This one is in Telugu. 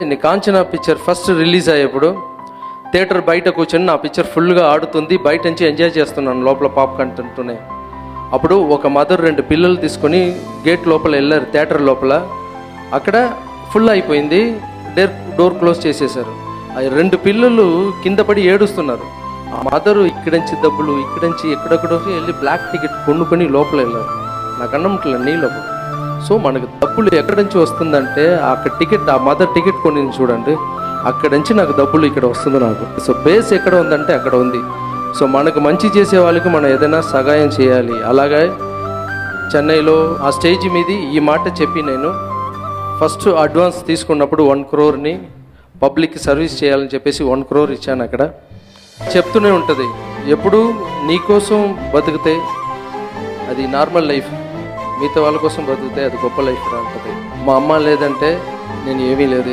నేను కాంచనా పిక్చర్ ఫస్ట్ రిలీజ్ అయ్యేప్పుడు థియేటర్ బయట కూర్చొని నా పిక్చర్ ఫుల్గా ఆడుతుంది, బయట నుంచి ఎంజాయ్ చేస్తున్నాను లోపల పాప్కార్న్ తింటూనే. అప్పుడు ఒక మదర్ 2 పిల్లలు తీసుకొని గేట్ లోపల వెళ్ళారు, థియేటర్ లోపల. అక్కడ ఫుల్ అయిపోయింది, డోర్ క్లోజ్ చేసేసారు. ఆ 2 పిల్లలు కింద పడి ఏడుస్తున్నారు. ఆ మదరు ఇక్కడి నుంచి డబ్బులు, ఇక్కడి నుంచి ఎక్కడెక్కడో వెళ్ళి బ్లాక్ టికెట్ కొనుక్కొని లోపల వెళ్ళారు. నాకు అన్నట్ల నీళ్ళు. సో మనకు డబ్బులు ఎక్కడి నుంచి వస్తుందంటే అక్కడ టికెట్, ఆ మదర్ టికెట్ కొని చూడండి, అక్కడి నుంచి నాకు డబ్బులు ఇక్కడ వస్తుంది నాకు. సో బేస్ ఎక్కడ ఉందంటే అక్కడ ఉంది. సో మనకు మంచి చేసే వాళ్ళకి మనం ఏదైనా సహాయం చేయాలి. అలాగే చెన్నైలో ఆ స్టేజ్ మీది ఈ మాట చెప్పి నేను ఫస్ట్ అడ్వాన్స్ తీసుకున్నప్పుడు 1 crore పబ్లిక్ సర్వీస్ చేయాలని చెప్పేసి 1 crore ఇచ్చాను. అక్కడ చెప్తూనే ఉంటుంది, ఎప్పుడు నీకోసం బతికితే అది నార్మల్ లైఫ్, మిగతా వాళ్ళ కోసం బతికితే అది గొప్ప లైఫ్ రా అంటది. మా అమ్మ లేదంటే నేను ఏమీ లేదు.